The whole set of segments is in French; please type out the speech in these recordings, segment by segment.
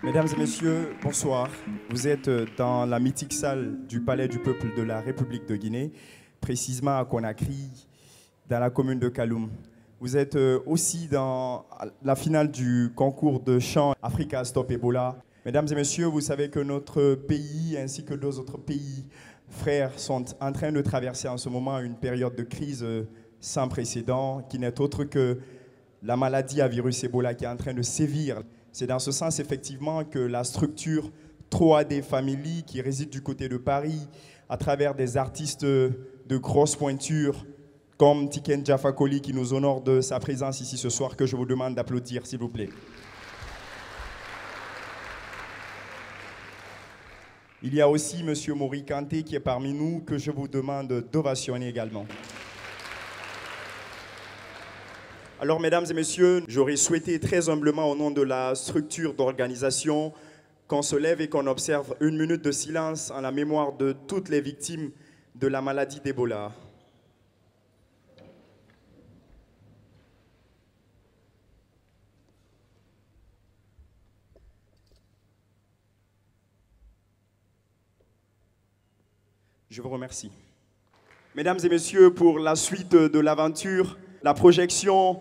Mesdames et messieurs, bonsoir. Vous êtes dans la mythique salle du Palais du Peuple de la République de Guinée, précisément à Conakry, dans la commune de Kaloum. Vous êtes aussi dans la finale du concours de chant Africa Stop Ebola. Mesdames et messieurs, vous savez que notre pays ainsi que d'autres autres pays frères sont en train de traverser en ce moment une période de crise sans précédent qui n'est autre que la maladie à virus Ebola qui est en train de sévir. C'est dans ce sens, effectivement, que la structure 3D Family, qui réside du côté de Paris, à travers des artistes de grosse pointure, comme Tiken Jah Fakoly, qui nous honore de sa présence ici ce soir, que je vous demande d'applaudir, s'il vous plaît. Il y a aussi M. Mori Kanté, qui est parmi nous, que je vous demande d'ovationner également. Alors, mesdames et messieurs, j'aurais souhaité très humblement, au nom de la structure d'organisation, qu'on se lève et qu'on observe une minute de silence en la mémoire de toutes les victimes de la maladie d'Ebola. Je vous remercie. Mesdames et messieurs, pour la suite de l'aventure, la projection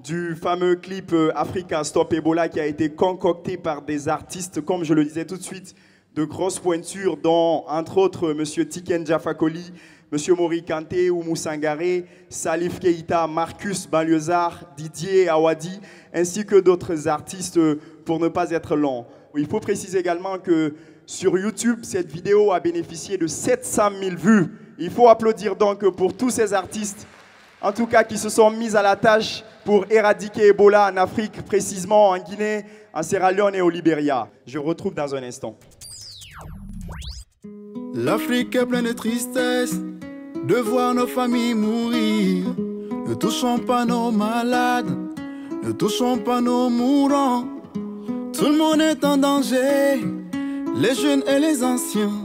du fameux clip Africa Stop Ebola qui a été concocté par des artistes, comme je le disais tout de suite, de grosses pointures, dont entre autres M. Tiken Jah Fakoly, M. Mori Kanté, Oumou Sangaré, Salif Keïta, Marcus Banlieusard, Didier Awadi, ainsi que d'autres artistes pour ne pas être long. Il faut préciser également que sur YouTube, cette vidéo a bénéficié de 700 000 vues. Il faut applaudir donc pour tous ces artistes, en tout cas qui se sont mis à la tâche pour éradiquer Ebola en Afrique, précisément en Guinée, en Sierra Leone et au Libéria. Je retrouve dans un instant. L'Afrique est pleine de tristesse de voir nos familles mourir. Ne touchons pas nos malades, ne touchons pas nos mourants. Tout le monde est en danger, les jeunes et les anciens.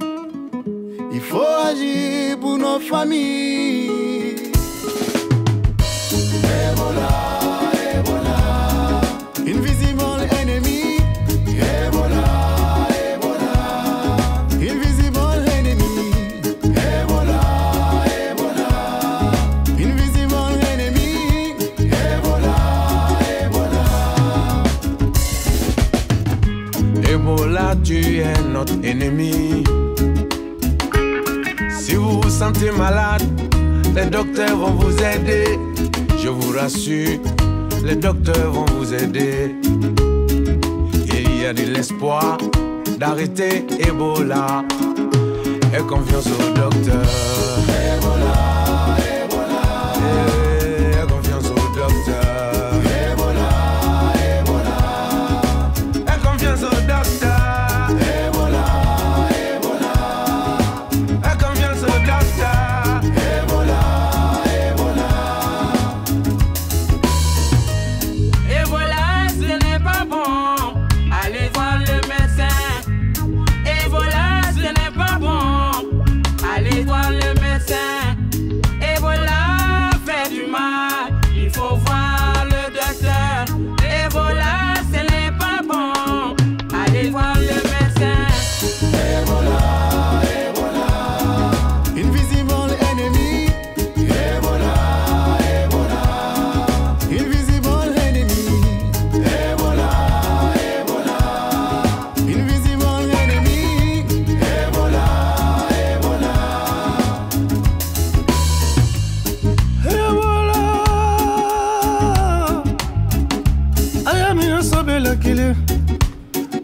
Il faut agir pour nos familles. Ebola, Ebola, invisible ennemi. Ebola, Ebola, invisible ennemi. Ebola, Ebola, invisible ennemi. Ebola, Ebola. Ebola, tu es notre ennemi. Si vous vous sentez malade, les docteurs vont vous aider. Je vous rassure, les docteurs vont vous aider. Il y a de l'espoir d'arrêter Ebola. Aie confiance au docteur. Ebola, Ebola. Aie confiance au docteur. Ebola, Ebola. Aie confiance au docteur. Ebola, Ebola. Aie confiance au docteur. Ebola.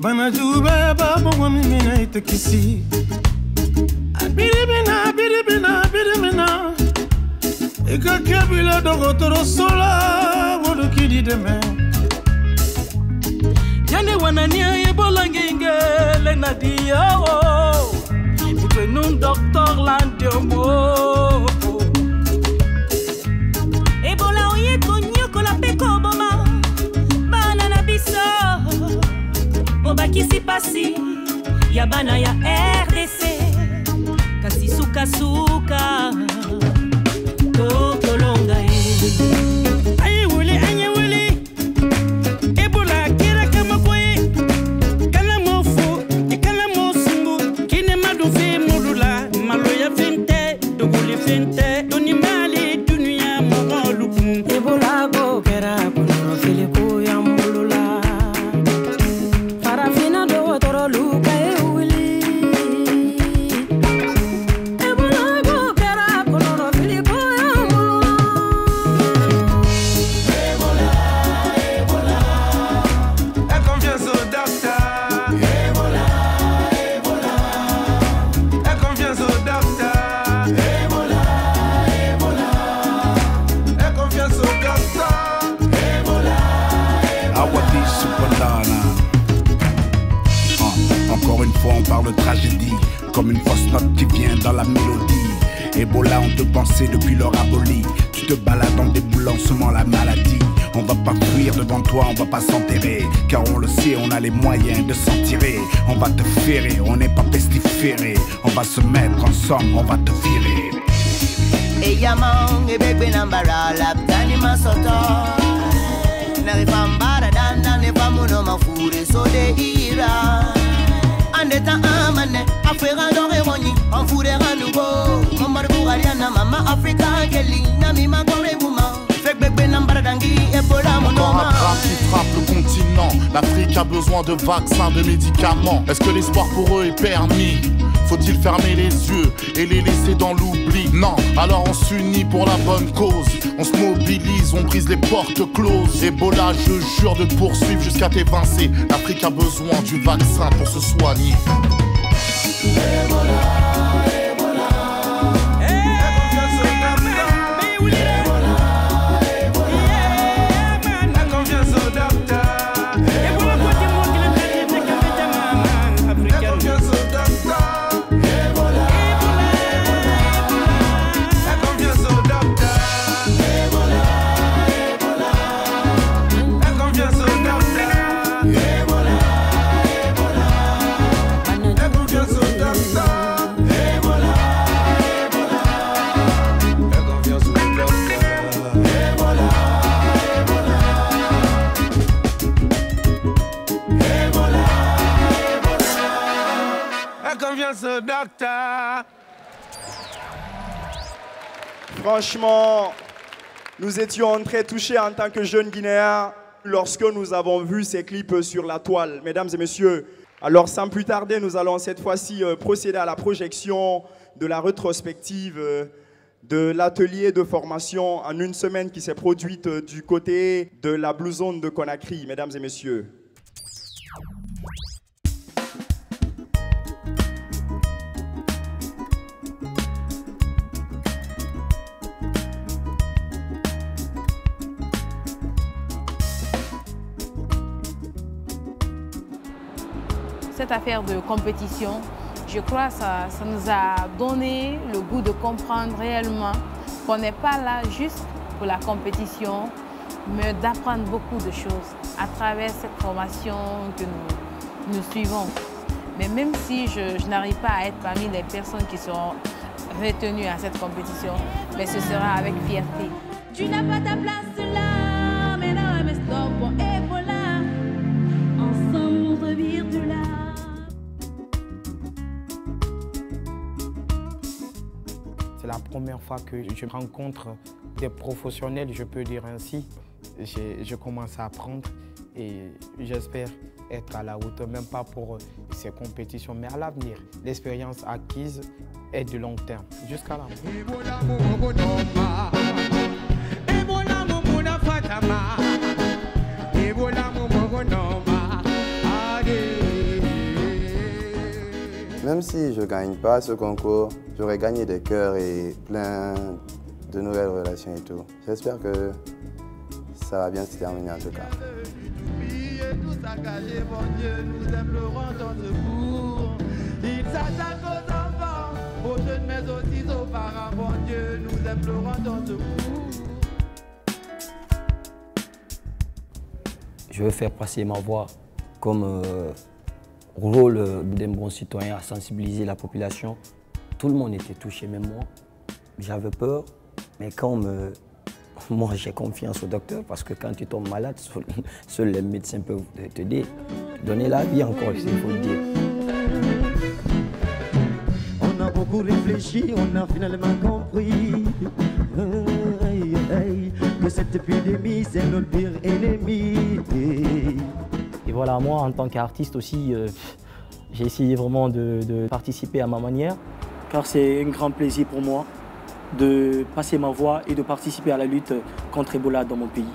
Banajube babo mina itekisi. Abiribina, biribina, biribina. Ika kebila dogotoro sola wodo kidi deme. Yane wanania Ebola nginge le nadia o. Ipe nun docteur Landiomo. Ebola oye konyoko la peko boma. Banana biso. Obakisi pasi ya bana ya RDC kasi suka suka tolonga ayi wuli anye wuli Ebola kira kama kwe kala filiku ya mbulula farafina do toro luka e wili Ebola go kera kono filiku ya mbulula Ebola Elle confiance au docteur. Ebola Elle confiance au docteur. Ebola Elle confiance au docteur. Awadi Supalana. Encore une fois on parle de tragédie, comme une fausse note qui vient dans la mélodie. Ebola on te pensait depuis leur abolie. Tu te balades en déboulant seulement la maladie. On va pas fuir devant toi, on va pas s'enterrer, car on le sait, on a les moyens de s'en tirer. On va te ferrer, on n'est pas pestiféré. On va se mettre ensemble, on va te virer. Eyamong ebebe nambara laptani masoto Narifambara danda nefamuno mafure sode ira Andeta amane afera dore woni Enfure ranugo Momar bouraliana mama Afrika keli Nami magore buma Fek bebe nambara dangi Ebola monoma Encore un drame qui frappe le continent. L'Afrique a besoin de vaccins, de médicaments. Est-ce que l'espoir pour eux est permis? Faut-il fermer les yeux et les laisser dans l'oubli? Non, alors on s'unit pour la bonne cause. On se mobilise, on brise les portes closes. Ebola, je jure de te poursuivre jusqu'à t'évincer. L'Afrique a besoin du vaccin pour se soigner. Docteur. Franchement, nous étions très touchés en tant que jeunes Guinéens lorsque nous avons vu ces clips sur la toile, mesdames et messieurs. Alors sans plus tarder, nous allons cette fois-ci procéder à la projection de la rétrospective de l'atelier de formation en une semaine qui s'est produite du côté de la Blue Zone de Conakry, mesdames et messieurs. Cette affaire de compétition, je crois que ça nous a donné le goût de comprendre réellement qu'on n'est pas là juste pour la compétition, mais d'apprendre beaucoup de choses à travers cette formation que nous suivons. Mais même si je n'arrive pas à être parmi les personnes qui seront retenues à cette compétition, mais ce sera avec fierté. Tu n'as pas ta place là, mais non, mais stop, bon, Ebola. Ensemble, on revire du là. C'est la première fois que je rencontre des professionnels, je peux dire ainsi. Je commence à apprendre et j'espère être à la hauteur, même pas pour ces compétitions, mais à l'avenir. L'expérience acquise est de long terme, jusqu'à la Même si je ne gagne pas ce concours, j'aurais gagné des cœurs et plein de nouvelles relations et tout. J'espère que ça va bien se terminer en tout cas. Je veux faire passer ma voix comme rôle d'un bon citoyen à sensibiliser la population. Tout le monde était touché, même moi. J'avais peur, mais quand moi j'ai confiance au docteur parce que quand tu tombes malade, seuls les médecins peuvent te dire, donner la vie encore, il faut le dire. On a beaucoup réfléchi, on a finalement compris. que cette épidémie c'est notre pire ennemi. Et voilà, moi en tant qu'artiste aussi, j'ai essayé vraiment de participer à ma manière, car c'est un grand plaisir pour moi de passer ma voix et de participer à la lutte contre Ebola dans mon pays.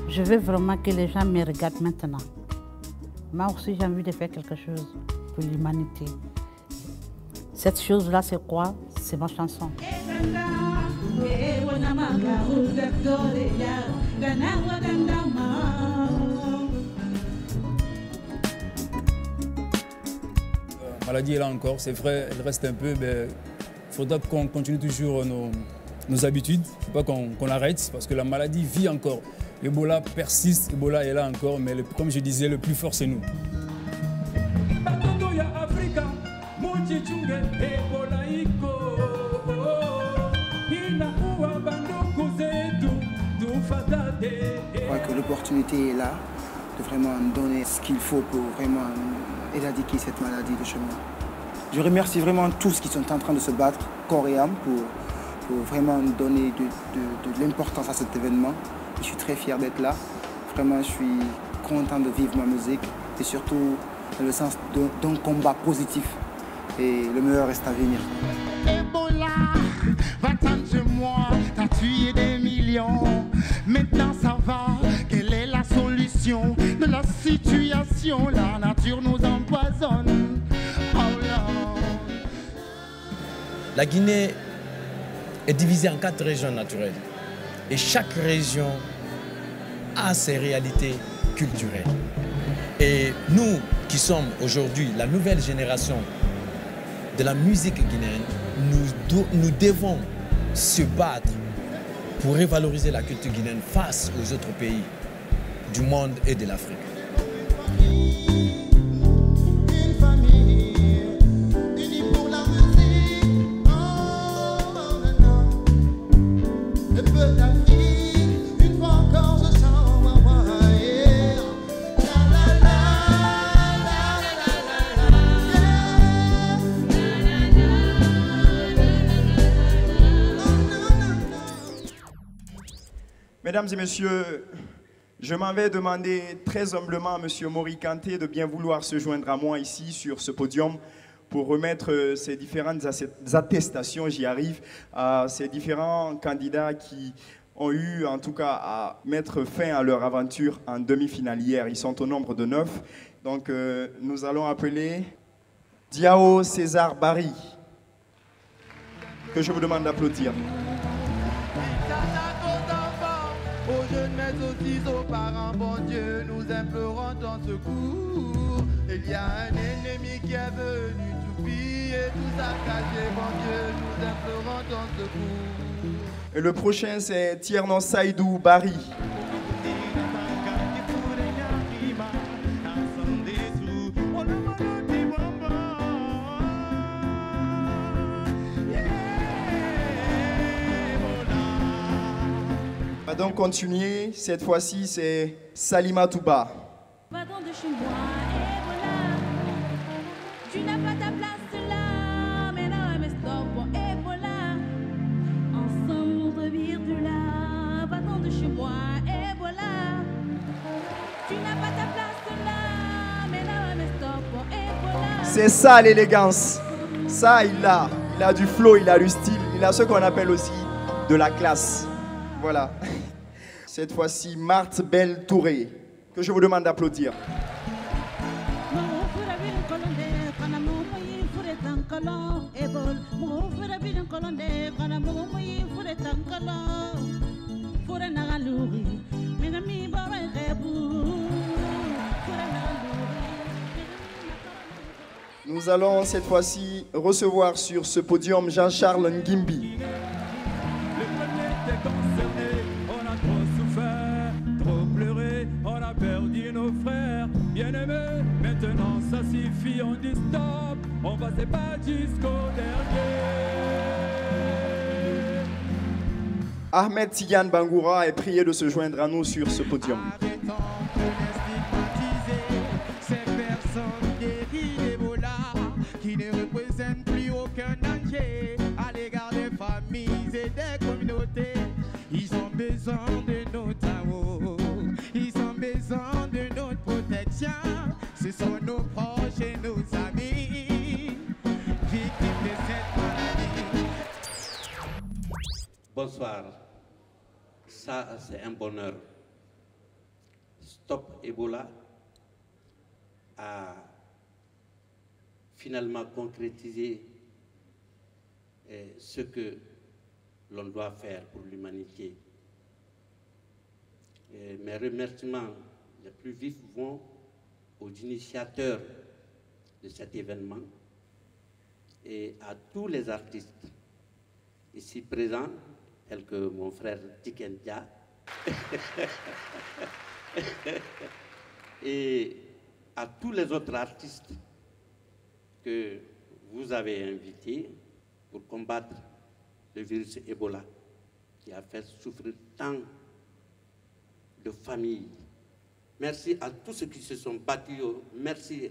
Je veux vraiment que les gens me regardent maintenant. Moi aussi, j'ai envie de faire quelque chose pour l'humanité. Cette chose-là, c'est quoi? C'est ma chanson. La maladie est là encore, c'est vrai, elle reste un peu, mais il faudra qu'on continue toujours nos habitudes, il ne faut pas qu'on arrête, parce que la maladie vit encore. Ebola persiste, Ebola est là encore, mais comme je disais, le plus fort c'est nous. Je crois que l'opportunité est là de vraiment donner ce qu'il faut pour vraiment éradiquer cette maladie de chez moi. Je remercie vraiment tous qui sont en train de se battre corps et âme pour vraiment donner de l'importance à cet événement. Je suis très fier d'être là. Vraiment, je suis content de vivre ma musique et surtout dans le sens d'un combat positif. Et le meilleur reste à venir. Ebola, va-t'en chez moi, t'as tué des millions. Maintenant ça va, quelle est la solution de la situation? La nature nous empoisonne. Oh là. La Guinée est divisée en 4 régions naturelles. Et chaque région a ses réalités culturelles. Et nous qui sommes aujourd'hui la nouvelle génération de la musique guinéenne, nous devons se battre pour revaloriser la culture guinéenne face aux autres pays du monde et de l'Afrique. Mesdames et messieurs, je m'en vais demander très humblement à M. Mori Kanté de bien vouloir se joindre à moi ici sur ce podium pour remettre ces différentes attestations, j'y arrive, à ces différents candidats qui ont eu en tout cas à mettre fin à leur aventure en demi-finale hier. Ils sont au nombre de 9. Donc nous allons appeler Diao César Barry, que je vous demande d'applaudir. Aux jeunes mais aussi aux parents, bon Dieu, nous implorons ton secours. Il y a un ennemi qui est venu tout piller, tout saccager, bon Dieu, nous implorons ton secours. Et le prochain, c'est Tierno Saïdou Barry. On va donc continuer. Cette fois-ci, c'est Salima Touba. Va-t'en de chez moi, Ebola. Tu n'as pas ta place là. Mais non, mais stop, bon, Ebola. Ensemble, on revire de là. Va-t'en de chez moi, Ebola. Tu n'as pas ta place là. Mais non, mais stop, bon, Ebola. C'est ça l'élégance. Ça, il a du flow, il a du style. Il a ce qu'on appelle aussi de la classe. Voilà. Cette fois-ci, Marthe Belle Touré, que je vous demande d'applaudir. Nous allons cette fois-ci recevoir sur ce podium Jean-Charles Ngimbi. Bien-aimé, maintenant ça suffit, on dit stop, on va se battre jusqu'au dernier. Ahmed Tidiane Bangoura est prié de se joindre à nous sur ce podium. Ces personnes guéries d'Ebola qui ne représentent plus aucun danger à l'égard des familles et des communautés. Ils ont besoin de notre amour, ils ont besoin de notre protection. Ce sont nos proches et nos amis victimes de cette maladie. Bonsoir, ça c'est un bonheur. Stop Ebola a finalement concrétisé ce que l'on doit faire pour l'humanité. Mes remerciements les plus vifs vont aux initiateurs de cet événement et à tous les artistes ici présents, tels que mon frère Tikendia et à tous les autres artistes que vous avez invités pour combattre le virus Ebola qui a fait souffrir tant de familles. Merci à tous ceux qui se sont battus, merci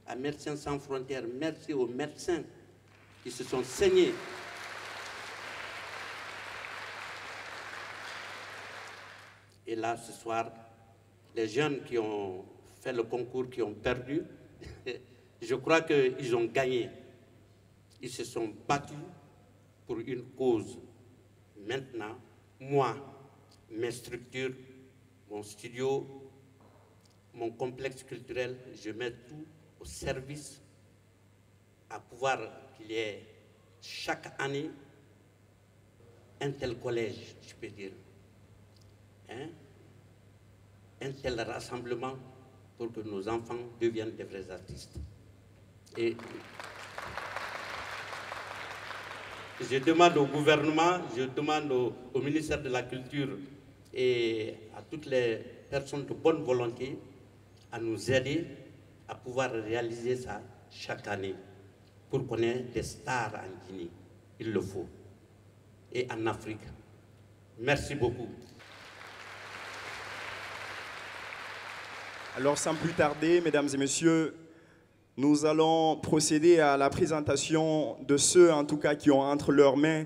à Médecins sans frontières, merci aux médecins qui se sont saignés. Et là, ce soir, les jeunes qui ont fait le concours, qui ont perdu, je crois qu'ils ont gagné. Ils se sont battus pour une cause. Maintenant, moi, mes structures, mon studio, mon complexe culturel, je mets tout au service à pouvoir qu'il y ait chaque année un tel collège, je peux dire. Un tel rassemblement pour que nos enfants deviennent des vrais artistes. Et je demande au gouvernement, je demande au ministère de la Culture et à toutes les personnes de bonne volonté à nous aider à pouvoir réaliser ça chaque année pour qu'on ait des stars en Guinée. Il le faut. Et en Afrique. Merci beaucoup. Alors sans plus tarder, mesdames et messieurs, nous allons procéder à la présentation de ceux, en tout cas, qui ont entre leurs mains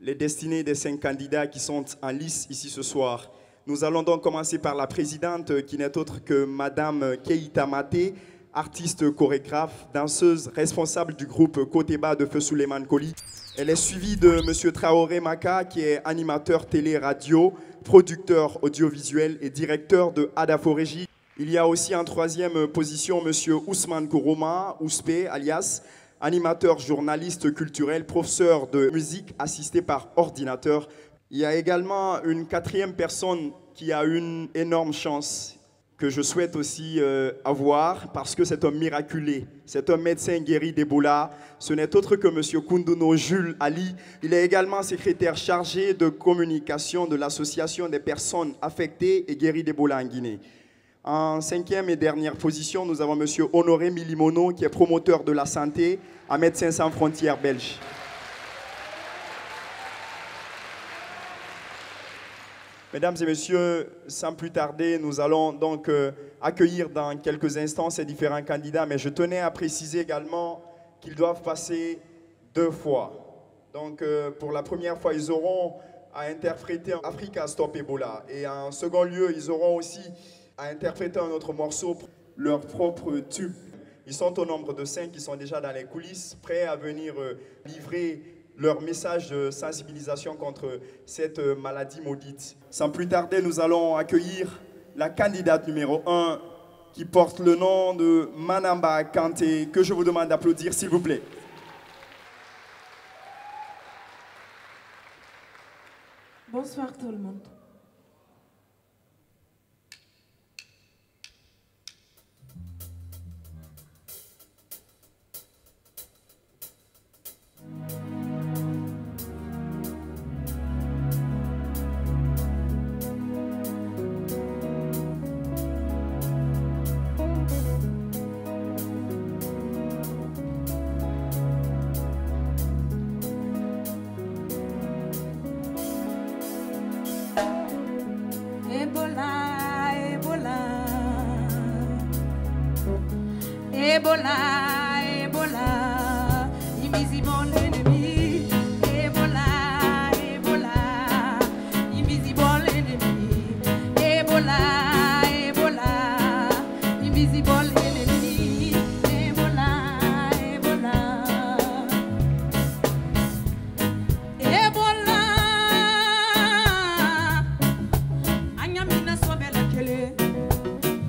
les destinées des 5 candidats qui sont en lice ici ce soir. Nous allons donc commencer par la présidente, qui n'est autre que Madame Keïta Maté, artiste chorégraphe, danseuse, responsable du groupe Côté Bas de Feu Souleymane Koli. Elle est suivie de Monsieur Traoré Maka, qui est animateur télé-radio, producteur audiovisuel et directeur de Adafo Régie. Il y a aussi en 3e position M. Ousmane Kourouma, Ouspe, alias animateur, journaliste culturel, professeur de musique assisté par ordinateur. Il y a également une 4e personne qui a une énorme chance que je souhaite aussi avoir parce que c'est un miraculé. C'est un médecin guéri d'Ebola. Ce n'est autre que M. Koundouno Jules Ali. Il est également secrétaire chargé de communication de l'Association des personnes affectées et guéries d'Ebola en Guinée. En 5e et dernière position, nous avons M. Honoré Milimono, qui est promoteur de la santé à Médecins sans frontières belge. Mesdames et messieurs, sans plus tarder, nous allons donc accueillir dans quelques instants ces différents candidats, mais je tenais à préciser également qu'ils doivent passer 2 fois. Donc pour la première fois, ils auront à interpréter Africa Stop Ebola. Et en second lieu, ils auront aussi à interpréter un autre morceau, leur propre tube. Ils sont au nombre de 5 qui sont déjà dans les coulisses, prêts à venir livrer leur message de sensibilisation contre cette maladie maudite. Sans plus tarder, nous allons accueillir la candidate numéro 1 qui porte le nom de Manamba Kanté, que je vous demande d'applaudir, s'il vous plaît. Bonsoir tout le monde. Ebola, Ebola. Ebola, Ebola. Invisible enemy. Ebola, Ebola. Invisible enemy. Ebola, Ebola. Invisible enemy. Ebola, Ebola. Ebola. Anyamina sobela kele.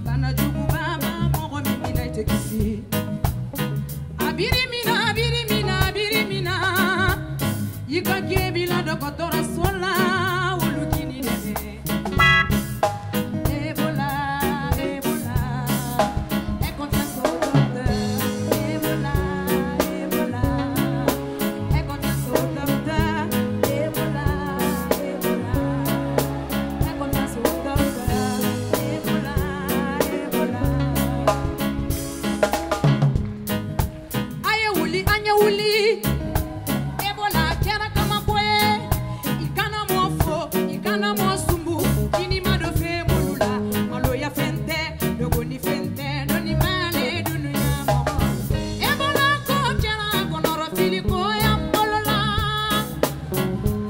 Bana jugu baba mogo mina itekisi. Abirimina, abirimina, abirimina. Yika gebila dokotora sola ulukini nene. Ebola, Ebola. Ekontra sotote. Ebola, Ebola. Ekontra sotote. Ebola, Ebola. Ekontra sotote. Ebola, Ebola. Aya wuli. Ebola kera kama boye. Ikana mofo, ikana mosumbu. Kini madofe mulula. Malo ya fente, dogoni fente. Doni male dunuya momo. Ebola ko kera konoro fili ko ya polola.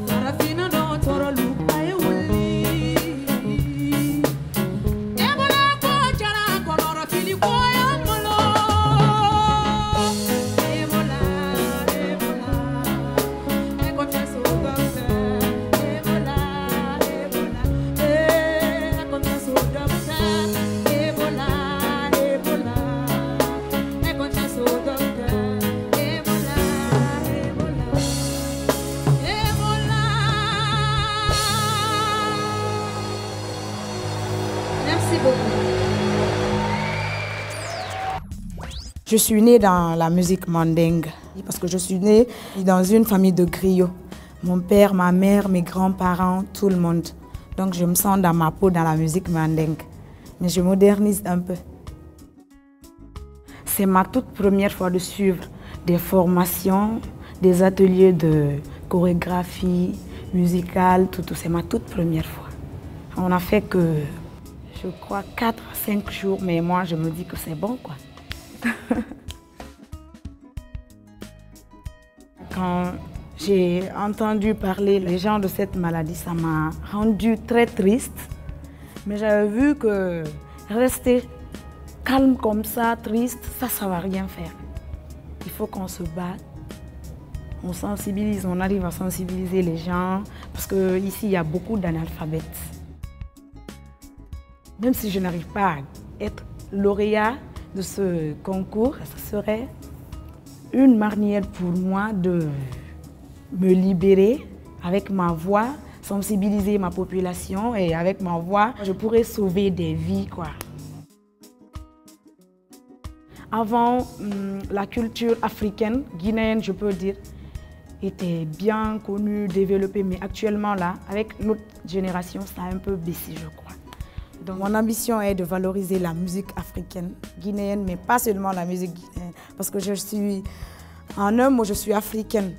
Farafina no torolu. Aya wuli. Ebola ko kera konoro fili ko ya molo. Ebola, Ebola. Ekontra sotote. Ebola, Ebola. Ekontra sotote. Ebola, Ebola. Ekontra sotote. Ebola, Ebola. Ebola. Merci beaucoup. Je suis née dans la musique mandingue parce que je suis née dans une famille de griots. Mon père, ma mère, mes grands-parents, tout le monde. Donc je me sens dans ma peau dans la musique mandingue. Mais je modernise un peu. C'est ma toute première fois de suivre des formations, des ateliers de chorégraphie musicale, tout. C'est ma toute première fois. On a fait que, je crois, 4 à 5 jours, mais moi je me dis que c'est bon quoi. Quand j'ai entendu parler les gens de cette maladie, ça m'a rendu très triste. Mais j'avais vu que rester calme comme ça, triste, ça ne va rien faire. Il faut qu'on se batte, on sensibilise, on arrive à sensibiliser les gens, parce qu'ici, il y a beaucoup d'analphabètes. Même si je n'arrive pas à être lauréat de ce concours, ce serait une manière pour moi de me libérer avec ma voix, sensibiliser ma population et avec ma voix, je pourrais sauver des vies, quoi. Avant, la culture africaine, guinéenne, je peux dire, était bien connue, développée, mais actuellement, là, avec notre génération, ça a un peu baissé, je crois. Donc, mon ambition est de valoriser la musique africaine, guinéenne, mais pas seulement la musique guinéenne, parce que je suis, en un mot, je suis africaine.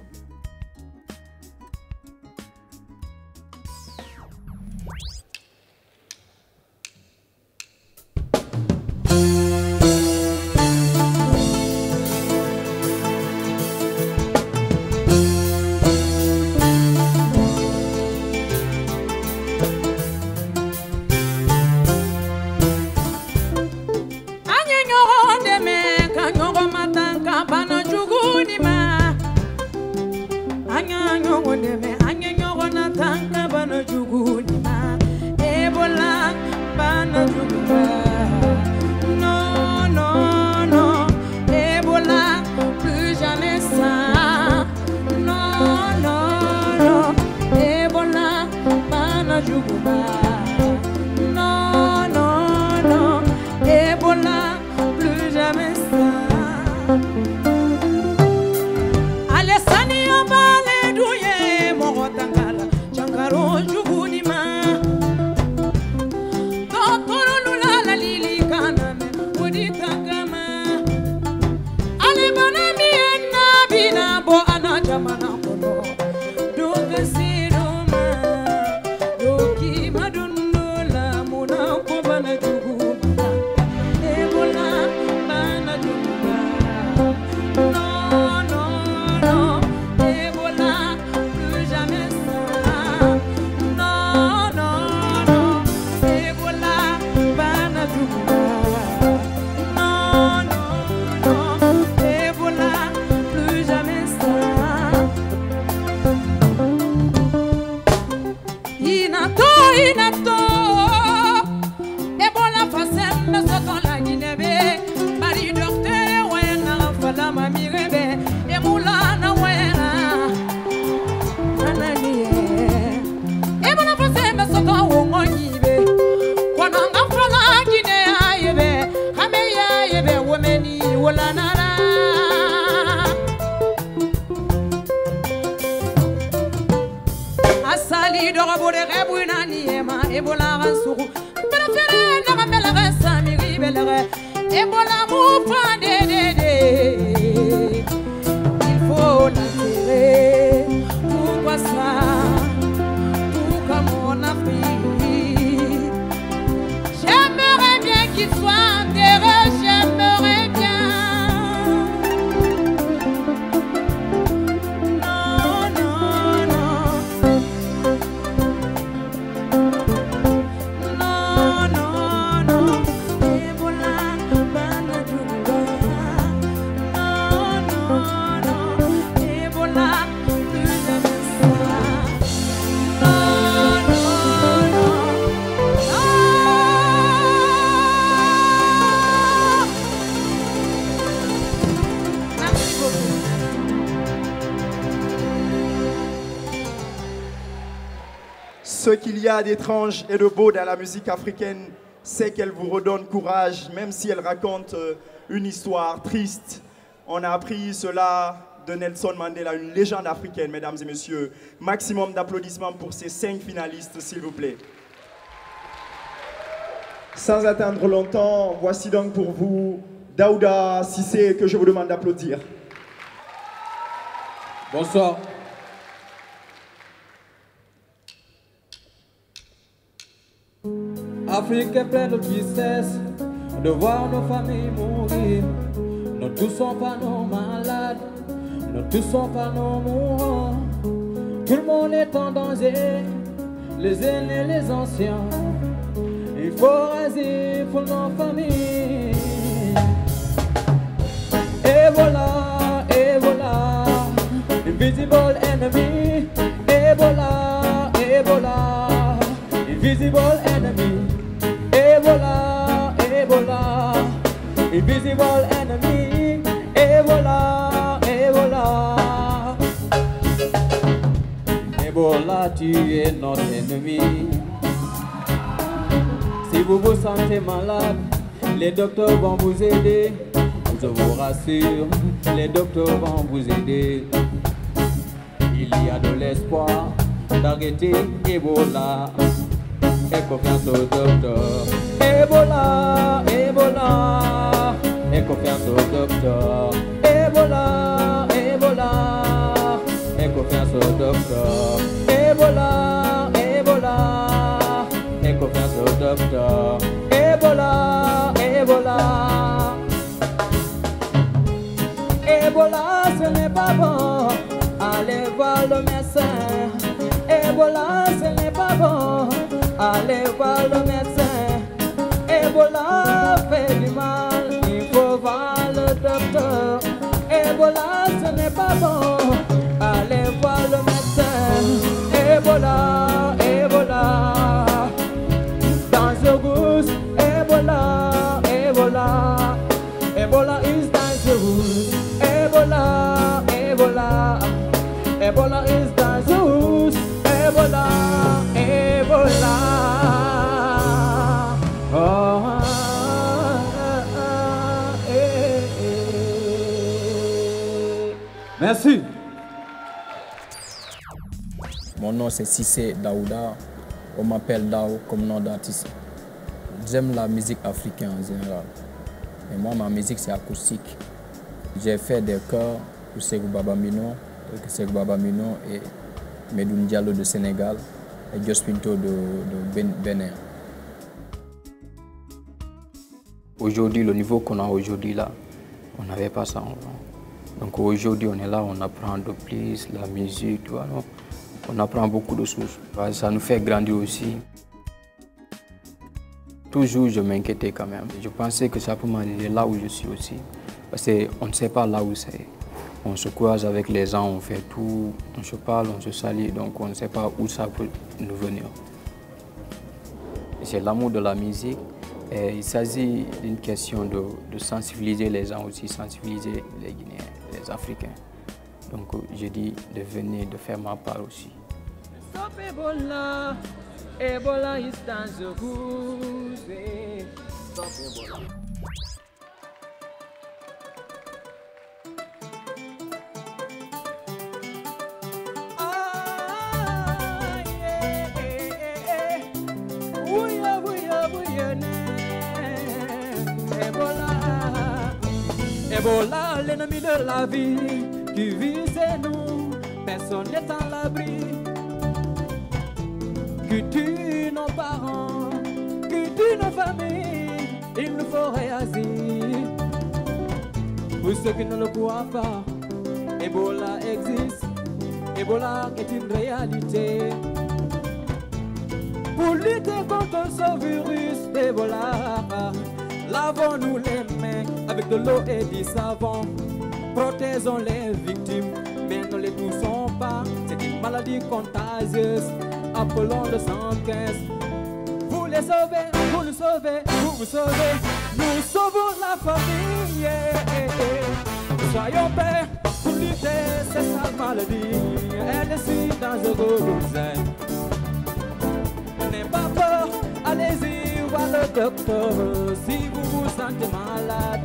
Ebola mou prend dédé. Il faut l'enterrer. Pourquoi ça? Pourquoi mon Afrique? J'aimerais bien qu'il soit enterré. J'aimerais bien. Non, non, non. Non, non, non. Ebola, Banadouba. Non, non, non. Ebola, plus jamais ça. Non, non, non. Merci beaucoup. Ce qu'il y a d'étrange et de beau dans la musique africaine, c'est qu'elle vous redonne courage, même si elle raconte une histoire triste. On a appris cela de Nelson Mandela, une légende africaine, mesdames et messieurs. Maximum d'applaudissements pour ces 5 finalistes, s'il vous plaît. Sans attendre longtemps, voici donc pour vous Daouda Cissé, que je vous demande d'applaudir. Bonsoir. Afrique est pleine de tristesse de voir nos familles mourir. Nous tous sommes pas nos malades, nous tous sommes pas nos mourants. Tout le monde est en danger, les aînés, les anciens. Il faut raser pour nos familles. Ebola, Ebola, invisible enemy. Ebola, Ebola, invisible enemy. Ebola, Ebola, invisible enemy. Ebola, Ebola. Ebola, tu es notre ennemi. Si vous vous sentez malade, les docteurs vont vous aider. Je vous rassure, les docteurs vont vous aider. Il y a de l'espoir d'arrêter Ebola. Et confiance au docteur. Ebola, Ebola. Et confiance au docteur. Ebola, Ebola. Et confiance au docteur. Ebola, Ebola. Et confiance au docteur. Ebola, Ebola. Ebola, ce n'est pas bon. Allez voir le médecin. Ebola, ce n'est pas bon. Allez voir le médecin. Ebola fait du mal. Il faut voir le docteur. Ebola, ce n'est pas bon. Allez voir le médecin. Ebola, Ebola. Dangerous. Ebola, Ebola. Ebola is dangerous. Ebola, Ebola. Ebola is dangerous. Ebola, Ebola. Oh, Merci. Mon nom c'est Cissé Daouda. On m'appelle Dao comme nom d'artiste. J'aime la musique africaine en général. Et moi, ma musique c'est acoustique. J'ai fait des chœurs pour Sekou Babamino et Medoune Diallo de Sénégal et Jos Pinto de Bénin. Aujourd'hui, le niveau qu'on a aujourd'hui là, on n'avait pas ça avant. Donc aujourd'hui, on est là, on apprend de plus la musique, tu vois, non? On apprend beaucoup de choses. Ça nous fait grandir aussi. Toujours, je m'inquiétais quand même. Je pensais que ça peut m'arriver là où je suis aussi. Parce qu'on ne sait pas là où c'est. On se croise avec les gens, on fait tout, on se parle, on se salue, donc on ne sait pas où ça peut nous venir. C'est l'amour de la musique. Et il s'agit d'une question de sensibiliser les gens aussi, sensibiliser les Guinéens, les Africains. Donc je dis de venir, de faire ma part aussi. Stop Ebola, Ebola is dangerous. Stop Ebola. Ebola, Ebola, l'ennemi de la vie, qui visait nous, personne n'est à l'abri. Qui tue nos parents, qui tue nos familles, il nous faut réagir. Pour ceux qui ne le croient pas, Ebola existe, Ebola est une réalité. Pour lutter contre ce virus d'Ebola, lavons-nous les mains avec de l'eau et du savon. Protégeons les victimes, mais ne les touchons pas. C'est une maladie contagieuse. Appelons le 115. Vous les sauvez, vous nous sauvez, vous vous sauvez. Nous sauvons la famille. Soyons prêts pour lutter cette sale maladie. Elle est si dangereuse. N'ayez pas peur, allez-y voir le docteur si vous vous sentez malade.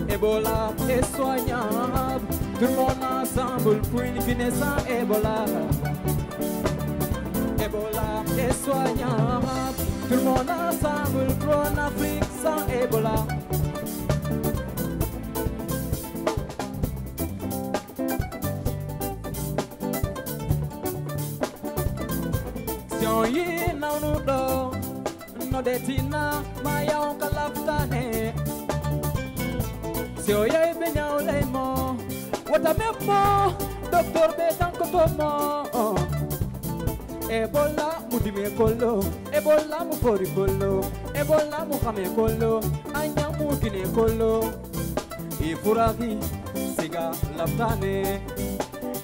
Ebola est soignable, tout le monde ensemble pour une Guinée sans Ebola. Ebola est soignable, tout le monde ensemble pour une Afrique sans Ebola. Si on y est dans nos dos, nos détina, maillon calaftané. Si on y est bien au lémo, watamemo, docteur Bétan Kotomo. Ebola mudime kolo, Ebola mufori kolo, Ebola muhame kolo, anya mugine kolo. Ifuragi siga laftane,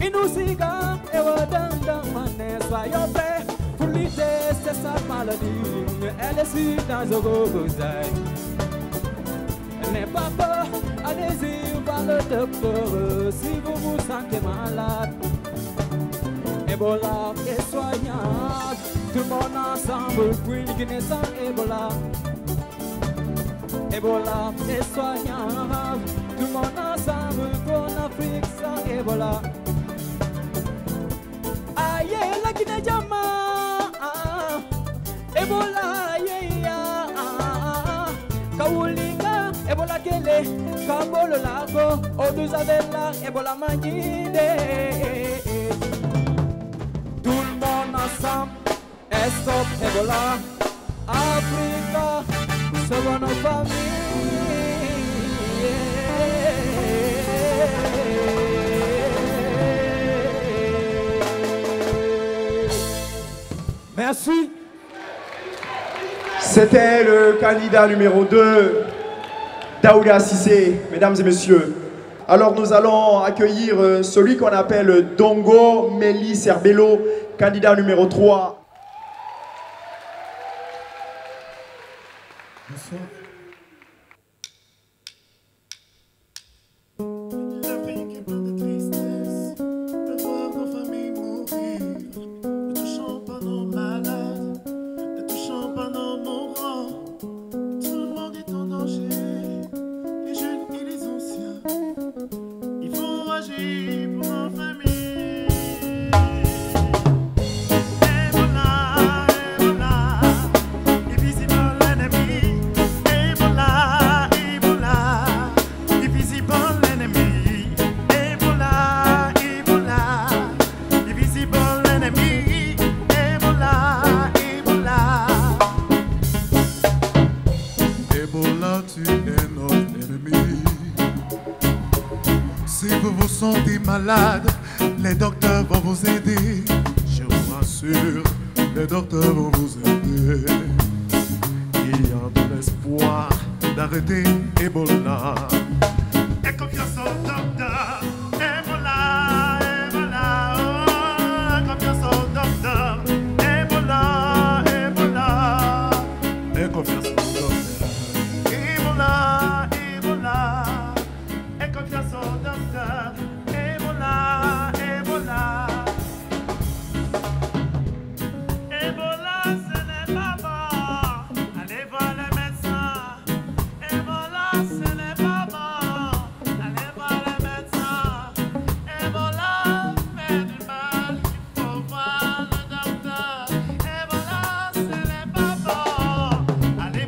inu siga ewadanda mane. Soyons prêts pour lutter cette sale maladie, elle est si dangereuse. N'ayez pas peur, allez-y voir le docteur si vous vous sentez malade. Ebola est soignable, tout le monde ensemble pour une Guinée sans Ebola. Ebola est soignable, tout le monde ensemble pour une Afrique sans Ebola. Aïe, la Guinée Jama, Ebola, Kawulinga, Ebola Kele, Kabolo Lago, Oduzavela, Ebola Manide. Tout le monde ensemble, stop Ebola, Africa, sauvons nos familles. Merci. C'était le candidat numéro 2, Daouda Cissé, mesdames et messieurs. Alors nous allons accueillir celui qu'on appelle Dongo Meli Serbello, candidat numéro 3. Bonsoir. Malade, les docteurs vont vous aider. Je vous rassure, les docteurs vont vous aider. Il y a de l'espoir d'arrêter Ebola. Et confiance au docteur. Ebola, Ebola, oh, confiance au docteur. Ebola, Ebola. Et confiance au docteur. Ebola, Ebola. Et confiance au docteur. Ebola, Ebola. Ebola, ce n'est pas bon. Allez voir le médecin. Ebola, ce n'est pas bon. Allez voir le médecin. Ebola fait du mal. Il faut voir le docteur. Ebola, ce n'est pas bon. Allez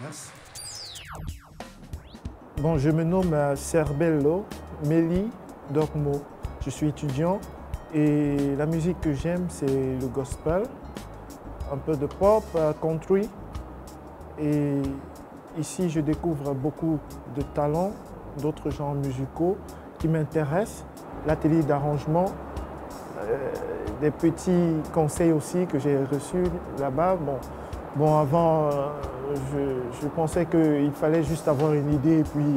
Merci. Bon, je me nomme Serbello Meli Dormo. Je suis étudiant et la musique que j'aime, c'est le gospel, un peu de pop, country. Et ici, je découvre beaucoup de talents, d'autres genres musicaux qui m'intéressent. L'atelier d'arrangement, des petits conseils aussi que j'ai reçus là-bas. Bon, avant, je pensais qu'il fallait juste avoir une idée et puis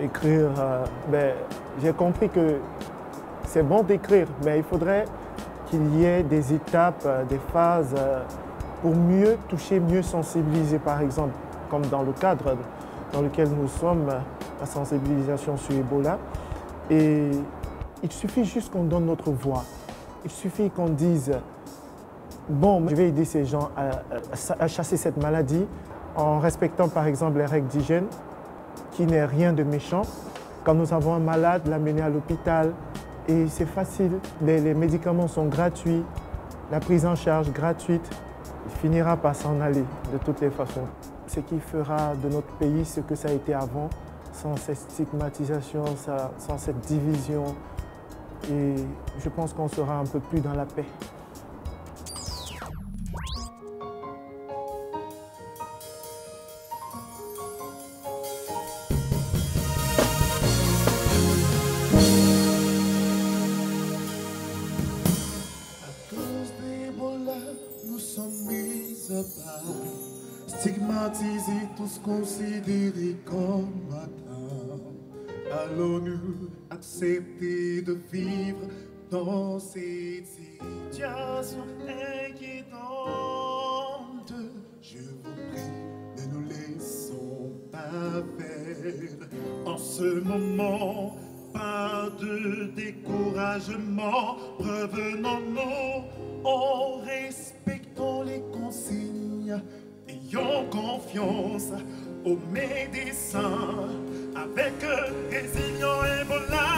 écrire. J'ai compris que c'est bon d'écrire, mais il faudrait qu'il y ait des étapes, des phases pour mieux toucher, mieux sensibiliser, par exemple, comme dans le cadre dans lequel nous sommes, la sensibilisation sur Ebola. Et il suffit juste qu'on donne notre voix. Il suffit qu'on dise bon, je vais aider ces gens à chasser cette maladie en respectant par exemple les règles d'hygiène, qui n'est rien de méchant. Quand nous avons un malade, l'amener à l'hôpital, et c'est facile. Les médicaments sont gratuits, la prise en charge gratuite. Il finira par s'en aller de toutes les façons. Ce qui fera de notre pays ce que ça a été avant, sans cette stigmatisation, sans cette division. Et je pense qu'on sera un peu plus dans la paix. Stigmatisés, tous considérés comme atteints. Allons-nous accepter de vivre dans cette situation inquiétante? Je vous prie, ne nous laissons pas faire. En ce moment, pas de découragement. Revenons-nous en respectant les consignes. Ayons confiance aux médecins avec résilience Ebola.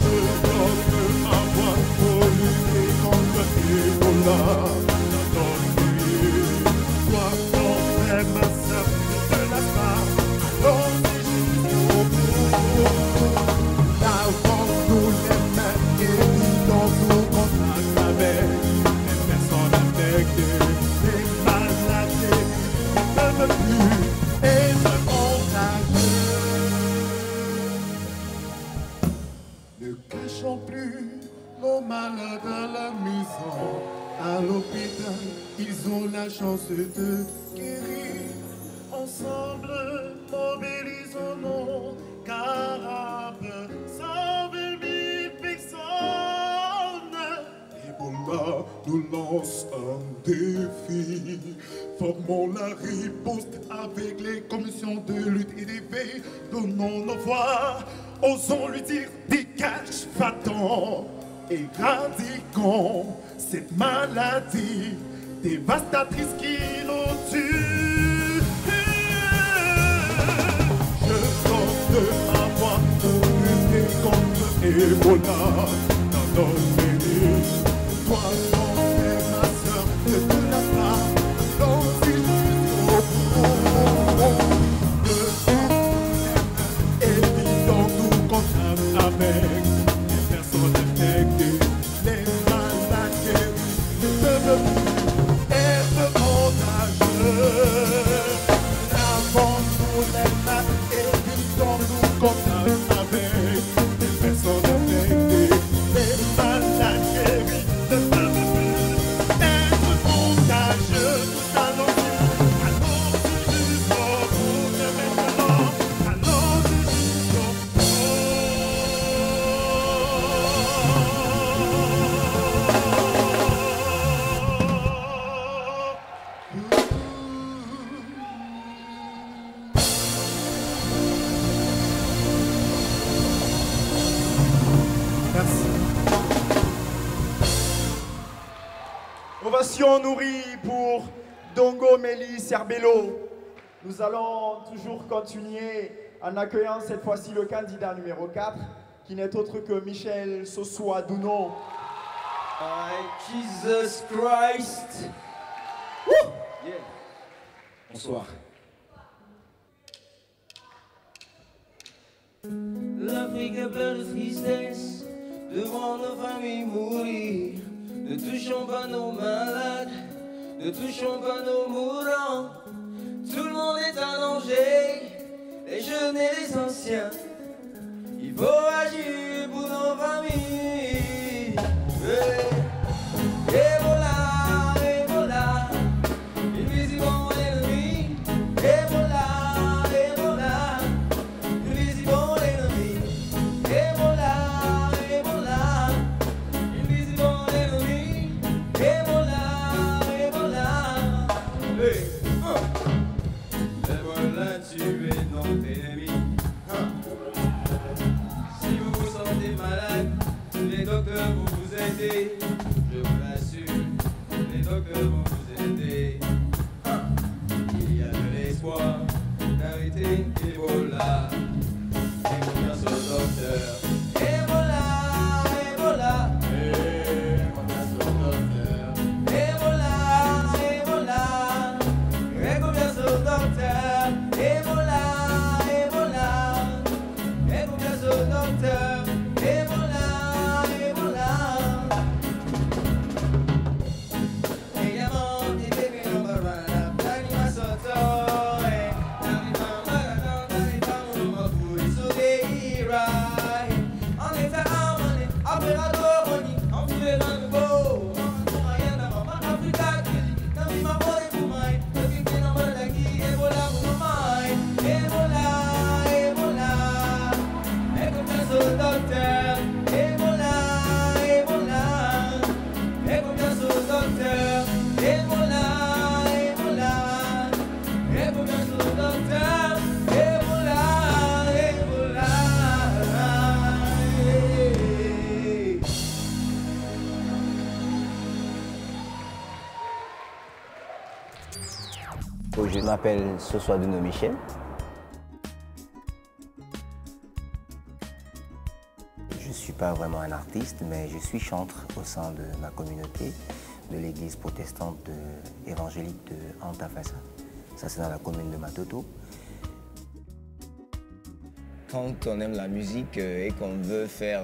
Je donne ma voix pour lutter contre Ebola. Sois ton frère, ma soeur, ne te lasse pas. Allons-y jusqu'au bout. Lavons-nous les mains et évitons-nous contact avec les personnes infectées. Les maladies ne peuvent plus être contagieuses. Ne cachons plus nos malades à la maison. À l'hôpital, ils ont la chance de guérir. Ensemble, mobilisons-nous, car 120 000 personnes. Ebola nous lance un défi. Formons la riposte avec les commissions de lutte et d'éveil. Donnons nos voix, osons lui dire dégage, va-t'en. Éradiquons cette maladie dévastatrice qui nous tue. Je donne ma voix pour lutter contre Ebola dans notre pays. Toi, ton frère, ma soeur, ne te lasse pas. Allons-y jusqu'au bout. Évitons-nous contact avec les personnes infectées. Les maladies ne peuvent plus être contagieuses. Lavons-nous les mains, évitons-nous contact avec les personnes infectées. Les maladies ne peuvent plus être contagieuses. Tous allons-y jusqu'au bout de maintenant. Allons-y jusqu'au Ovation nourrie pour Dongo Meli Serbello. Nous allons toujours continuer en accueillant cette fois-ci le candidat numéro 4, qui n'est autre que Michel Sosua Douno. Jesus Christ. Woo! Bonsoir. L'Afrique est pleine de tristesse, devant nos familles mourir. Ne touchons pas nos malades, ne touchons pas nos mourants. Tout le monde est en danger, les jeunes et les anciens. Il faut agir pour nos familles. Ebola, Ebola, invisible ennemi. Ebola, Ebola, invisible ennemi. Ebola, Ebola, invisible ennemi. Ebola, Ebola. Hey, Ebola, tu es notre ennemi. Si vous vous sentez malade, les docteurs vont vous aider. Je vous l'assure, les docteurs vont vous aider. Il y a de l'espoir d'arrêter Ebola. Et confiance au docteur. Ebola, Ebola. Et confiance au docteur. Ebola, Ebola. Et confiance au docteur. Ebola, Ebola. Et confiance au docteur. Ebola, Ebola. Je m'appelle Soswaduno Michel. Je ne suis pas vraiment un artiste, mais je suis chantre au sein de ma communauté de l'église protestante évangélique de Antafassa. Ça, c'est dans la commune de Matoto. Quand on aime la musique et qu'on veut faire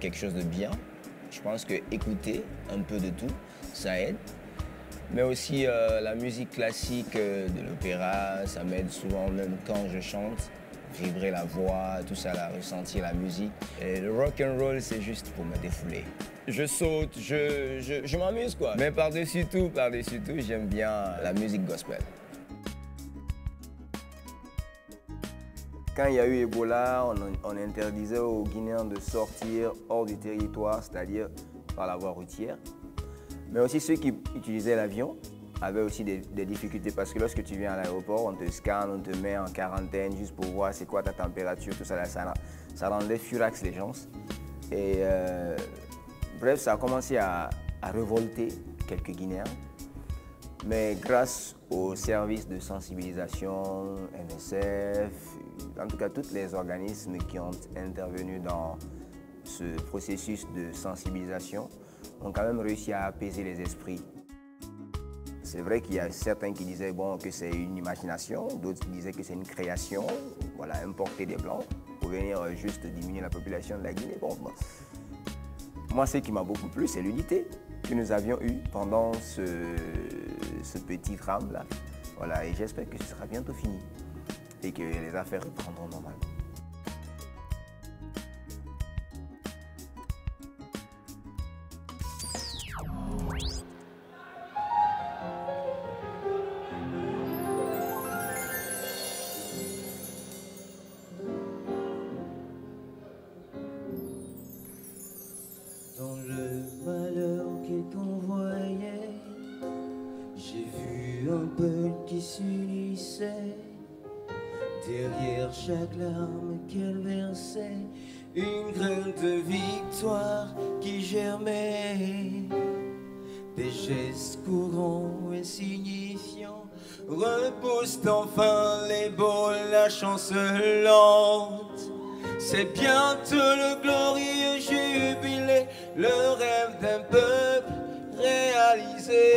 quelque chose de bien, je pense que écouter un peu de tout, ça aide. Mais aussi la musique classique de l'opéra, ça m'aide souvent même quand je chante, vibrer la voix, tout ça, là, ressentir la musique. Et le rock and roll, c'est juste pour me défouler. Je saute, je m'amuse quoi. Mais par-dessus tout, j'aime bien la musique gospel. Quand il y a eu Ebola, on interdisait aux Guinéens de sortir hors du territoire, c'est-à-dire par la voie routière. Mais aussi ceux qui utilisaient l'avion avaient aussi des difficultés parce que lorsque tu viens à l'aéroport, on te scanne, on te met en quarantaine juste pour voir c'est quoi ta température, tout ça, ça rendait furax les gens. Et bref, ça a commencé à révolter quelques Guinéens. Mais grâce aux services de sensibilisation, MSF, en tout cas tous les organismes qui ont intervenu dans ce processus de sensibilisation, ont quand même réussi à apaiser les esprits. C'est vrai qu'il y a certains qui disaient bon, que c'est une imagination, d'autres disaient que c'est une création, voilà, importer des Blancs pour venir juste diminuer la population de la Guinée. Bon, moi, ce qui m'a beaucoup plu, c'est l'unité que nous avions eue pendant ce petit drame-là. Voilà, et j'espère que ce sera bientôt fini et que les affaires reprendront normalement. Dans le malheur qu'il convoyait, j'ai vu un peuple qui s'unissait. Derrière chaque larme qu'elle versait, une graine de victoire qui germait. Des gestes courants et signifiants repoussent enfin les bolas chancelantes. C'est bientôt le glorieux jubilé, le rêve d'un peuple réalisé.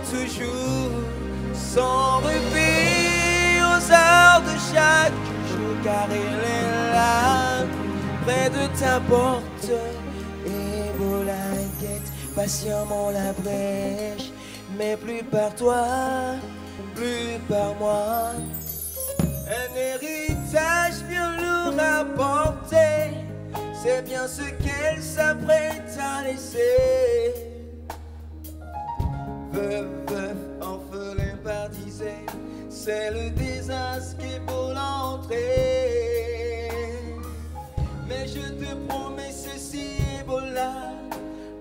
toujours sans répit aux heures de chaque jour, car il est là, près de ta porte. Ebola guette patiemment la brèche, mais plus par toi, plus par moi. Un héritage bien lourd à porter, c'est bien ce qu'elle s'apprête à laisser. Veuf, orphelin par dizaines, c'est le désastre qui est pour l'entrée. Mais je te promets ceci, Ebola,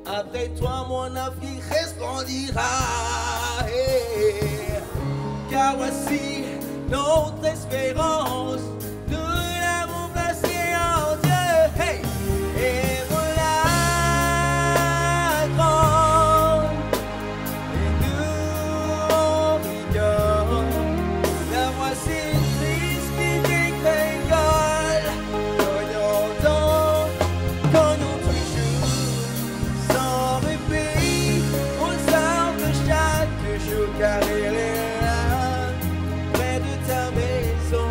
après toi mon Afrique resplendira. Car voici notre espérance, nous l'avons placée en Dieu. Hey! Ebola grande, et nous on rigole. La voici triste qui dégringole. Cognons toujours, sans répit, aux heures de chaque jour, car il est là, près de ta maison.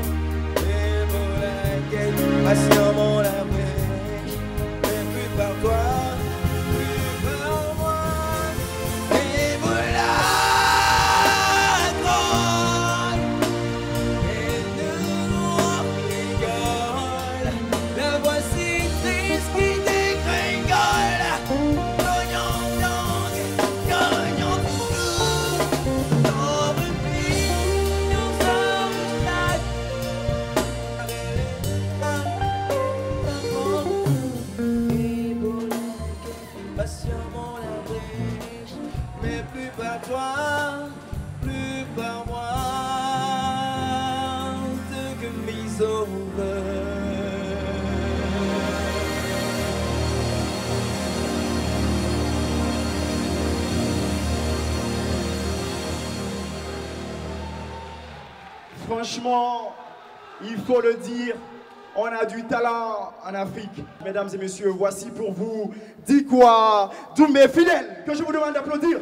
Ebola guette patiemment la brèche, mais plus par toi, plus par moi. Ebola grande, et nous on rigole. La voici triste qui dégringole. Cognons donc, cognons toujours, sans répit, aux heures de chaque Ebola guette patiemment la brèche, mais plus par toi, plus par moi, de que mis au Franchement, il faut le dire, on a du talent en Afrique. Mesdames et messieurs, voici pour vous Dikwa Doumbé Fidèle, que je vous demande d'applaudir.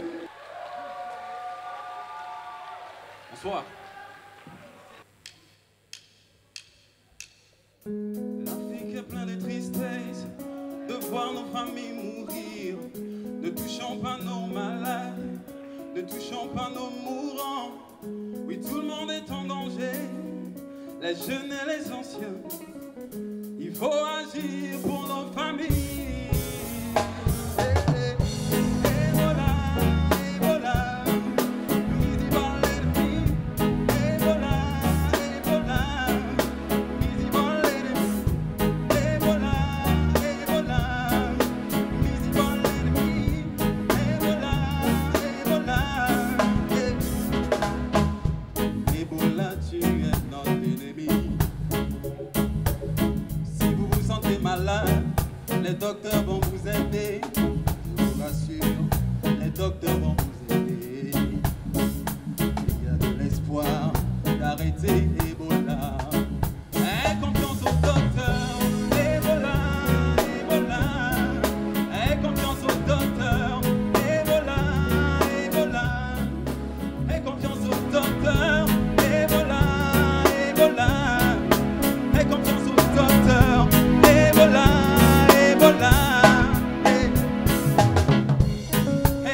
Bonsoir. L'Afrique est pleine de tristesse, de voir nos familles mourir. Ne touchons pas nos malades, ne touchons pas nos mourants. Oui, tout le monde est en danger, les jeunes et les anciens. Il faut agir pour nos familles. Ebola, Ebola, easy ball let it be. Ebola, Ebola, easy ball let it be. Ebola, Ebola, easy ball let it be. Ebola, Ebola, Ebola, tu es notre ennemi. Si vous vous sentez malade, les docteurs vont vous aider. Je vous rassure, les docteurs vont vous aider. Il y a de l'espoir d'arrêter Ebola. Aie confiance aux docteurs. Ebola, Ebola. Aie confiance aux docteurs. Ebola, Ebola. Aie confiance aux docteurs. Ebola, Ebola. Aie confiance aux docteurs. Ebola, Ebola.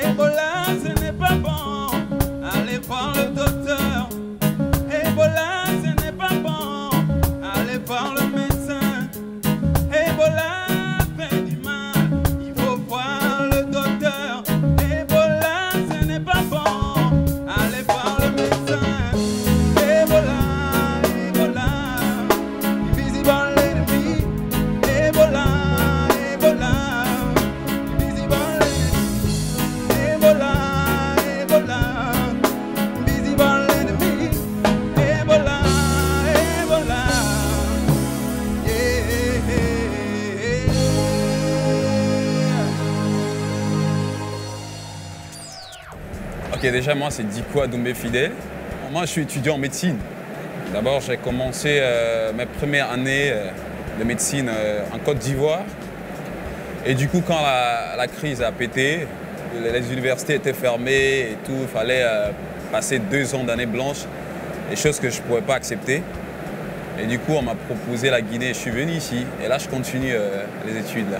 Ebola, ce n'est pas bon. Allez voir le docteur. Ebola, ce n'est pas bon. Allez voir le médecin. Ebola fait du mal. Il faut voir le docteur. Ebola, ce n'est pas bon. Allez voir le médecin. Ebola, Ebola, invisible enemy. Ebola, Ebola, invisible enemy. Ebola, Ebola, invisible enemy. Ebola, Ebola, Ok, déjà moi c'est Dikwa Doumbé Fidèle. Moi je suis étudiant en médecine. D'abord j'ai commencé mes premières années de médecine en Côte d'Ivoire. Et du coup quand la crise a pété, les universités étaient fermées et tout. Il fallait passer 2 ans d'année blanche, des choses que je ne pouvais pas accepter. Et du coup, on m'a proposé la Guinée et je suis venu ici. Et là, je continue les études. Là.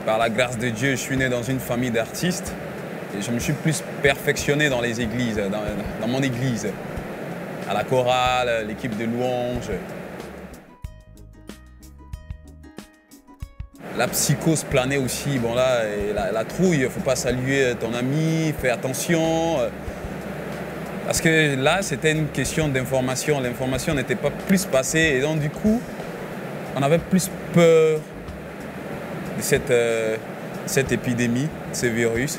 Par la grâce de Dieu, je suis né dans une famille d'artistes. Et je me suis plus perfectionné dans les églises, dans mon église. À la chorale, l'équipe de louanges. La psychose planait aussi. Bon là, et la trouille, il ne faut pas saluer ton ami, fais attention. Parce que là, c'était une question d'information. L'information n'était pas plus passée. Et donc, du coup, on avait plus peur de cette épidémie, de ce virus.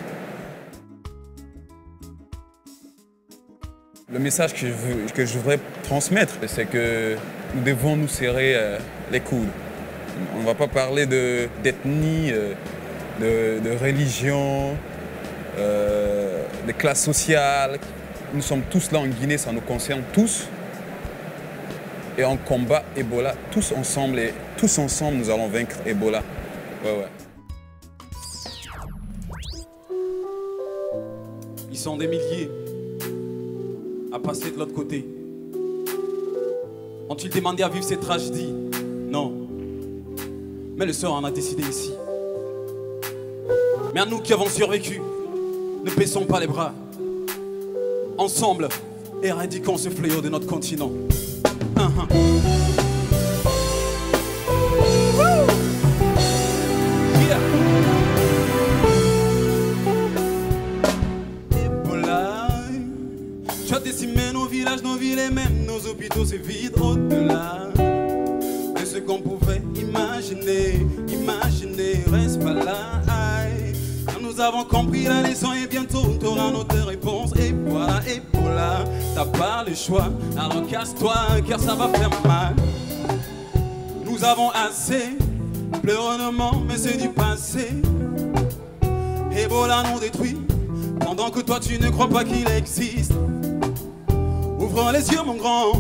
Le message que je voudrais transmettre, c'est que nous devons nous serrer les coudes. On ne va pas parler d'ethnie, de religion, de classe sociale. Nous sommes tous là en Guinée, ça nous concerne tous. Et on combat Ebola tous ensemble. Et tous ensemble, nous allons vaincre Ebola. Ouais. Ils sont des milliers à passer de l'autre côté. Ont-ils demandé à vivre ces tragédies? Non. Mais le sort en a décidé ici. Mais à nous qui avons survécu, ne baissons pas les bras. Ensemble, éradiquons ce fléau de notre continent. Yeah. Ebola, tu as décimé nos villages, nos villes et même nos hôpitaux, c'est vide au-delà de ce qu'on pouvait imaginer. Reste pas là. Car nous avons compris la leçon et bientôt t'auras notre réponse. Et voilà, t'as pas le choix, alors casse-toi car ça va faire mal. Nous avons assez, pleurement, mais c'est du passé. Ebola nous détruit, pendant que toi tu ne crois pas qu'il existe. Ouvre les yeux mon grand,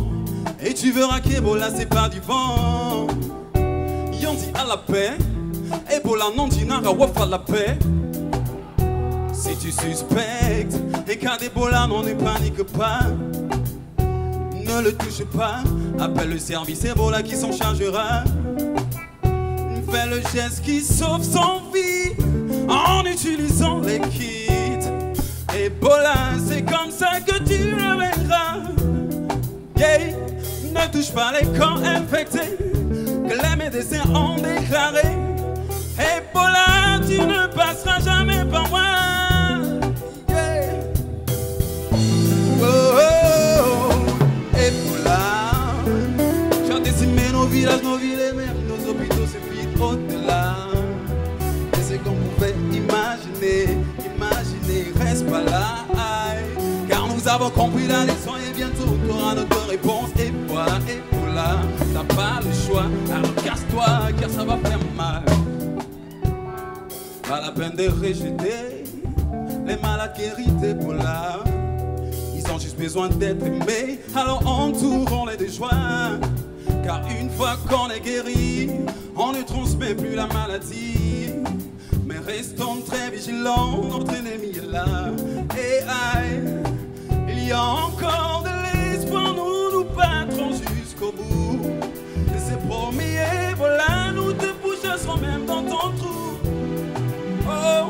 et tu verras qu'Ebola c'est pas du vent. Y'en dit à la paix, Ebola non dit nara waf à la paix. Si tu suspectes et cas d'Ebola, non ne panique pas. Ne le touche pas, appelle le service Ebola qui s'en chargera. Fais le geste qui sauve son vie en utilisant les kits. Ebola, c'est comme ça que tu le verras. Yeah. Ne touche pas les corps infectés que les médecins ont déclaré. Ebola, tu ne passeras jamais par moi. Ebola, tu as décimé nos villages, nos villes et même nos hôpitaux, c'est vide au-delà. Et c'est qu'on pouvait imaginer, reste pas là. Car nous avons compris la leçon et bientôt t'auras notre réponse. Et voilà, Ebola, t'as pas le choix, alors casse-toi car ça va faire mal. Pas la peine de rejeter les malades guéris d'Ebola. Ils ont juste besoin d'être aimés, alors entourons-les de joie. Car une fois qu'on est guéri, on ne transmet plus la maladie. Mais restons très vigilants, notre ennemi est là. Et il y a encore de l'espoir, nous nous battrons jusqu'au bout. Et c'est promis, Ebola, nous te pousserons même dans ton trou. Oh,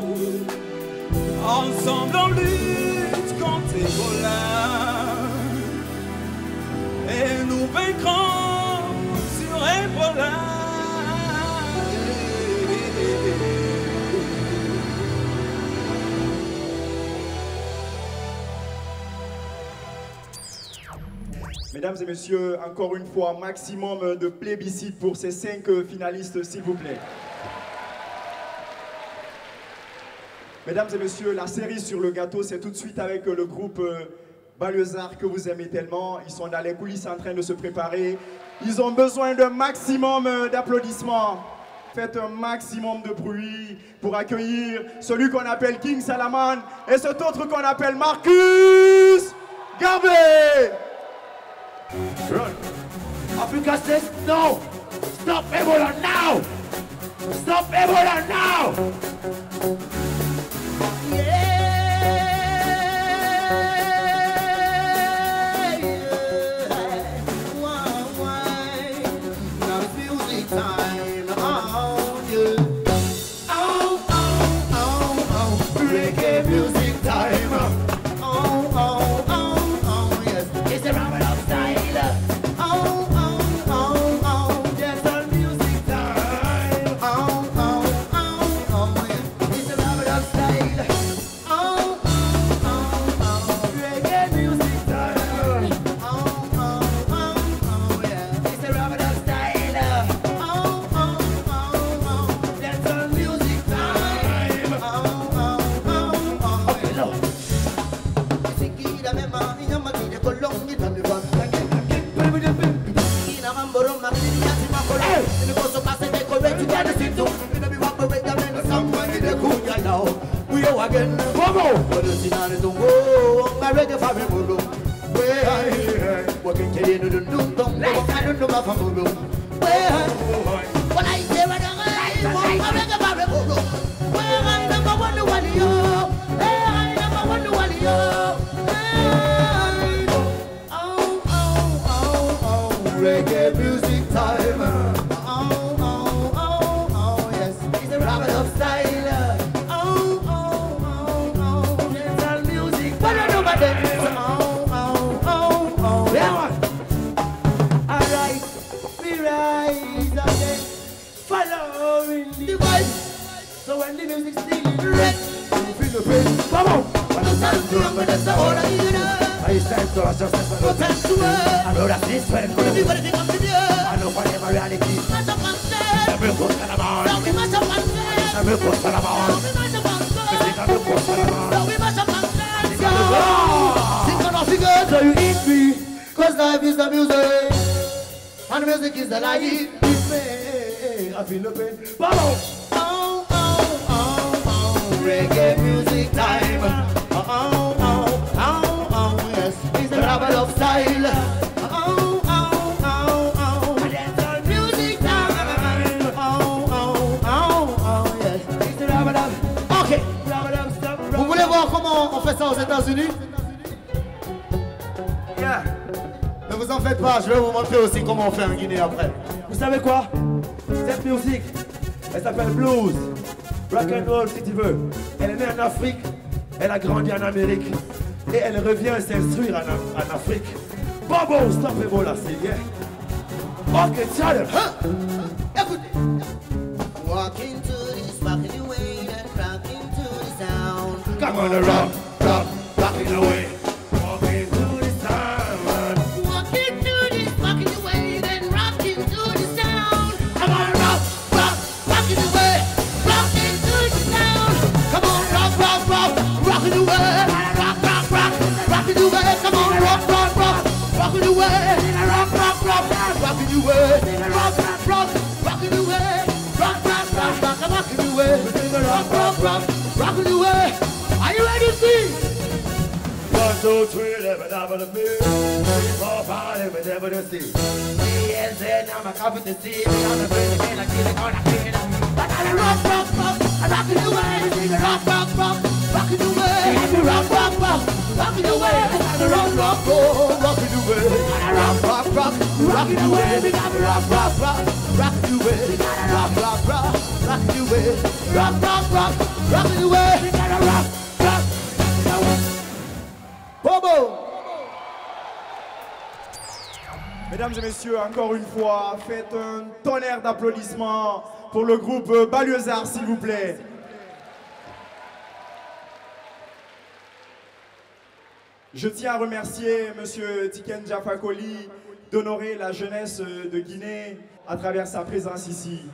ensemble on lutte contre Ebola et nous vaincrons sur Ebola. Mesdames et messieurs, encore une fois, maximum de plébiscite pour ces 5 finalistes, s'il vous plaît. Mesdames et messieurs, la cerise sur le gâteau, c'est tout de suite avec le groupe Banlieusards que vous aimez tellement. Ils sont dans les coulisses en train de se préparer. Ils ont besoin d'un maximum d'applaudissements. Faites un maximum de bruit pour accueillir celui qu'on appelle King Salaman et cet autre qu'on appelle Marcus Garvey. Run. Africa says no. Stop Ebola now. Stop Ebola now. are the sit down. You know me walk with them in the song when you the cool guy now. We are again. Come on. But you see now the tungo. My reggae family mulu. Where I walking to you do do dum. I don't know my family. Where I when I say I don't want my reggae family mulu. Where I number one the one you. Where I number one the one you. Reggae music time. Yes, it's a rabbit of style. Gentle music. What do you know about that? Yeah. Alright, we rise again, following the voice. So when the music's singing, red, feel the pain. Come on. When the sound drum, when the sound of you know. It's time to us, just no time to work. I know that this friend could be what they come to do. I know for them a reality. Mash up and say. Every post on the bar. So we mash up and say. Every post on the bar. So we mash up and say. Every post on the bar. So we mash up and say. Sing on off the girl so you eat me. Cause life is the music. And the music is the life. It's me. I feel the pain. Vamos. Reggae music time. It's the rabbit of style. Gentle music time. Yes, it's the rabbit of. Ok. Vous voulez voir comment on fait ça aux États-Unis? Yeah. Ne vous en faites pas, je vais vous montrer aussi comment on fait en Guinée après. Vous savez quoi? Cette musique, elle s'appelle blues, rock and roll si tu veux. Elle est née en Afrique, elle a grandi en Amérique. Et elle revient s'instruire en Afrique. Bobo, stop Ebola, c'est bien. Ok, tiens, écoutez. Walking to this, rocking away, and rocking to the sound. Come on, rock, rock, rocking away. Walking to the sound. Walking to this, rocking away, and rocking to the sound. Come on, rock, rock, rocking away, rocking to the sound. Come on, rock, rock, rock, rocking away. Rockin' away, come on, rock, rock, rock, rockin' away, rock, rock, rock, rockin' away, rock, rock, rock, rockin' away, rock, rock, rock, rockin' away, rock, rock, rock, rockin' away. Are you ready to see? 1, 2, 3, never, never to be. 3, 4, 5, never, never to see. Yes, now my coffee to see. I'm the brain again, I feel it on, I feel it. But I rock, rock, rock, rockin' away, rock, rock, rock, rockin' away, rock, rock, rock. Rockin' away, rock, rock, rock, rockin' away, rock, rock, rock, rockin' away, we got rock, rock, rock, rockin' away, rock, rock, rock, rockin' away, rock, rock, rock, rockin' away, we got rock, rock, Bobo. Mesdames et messieurs, encore une fois, faites un tonnerre d'applaudissements pour le groupe Balieuzard, s'il vous plaît. Je tiens à remercier M. Tiken Jah Fakoly d'honorer la jeunesse de Guinée à travers sa présence ici.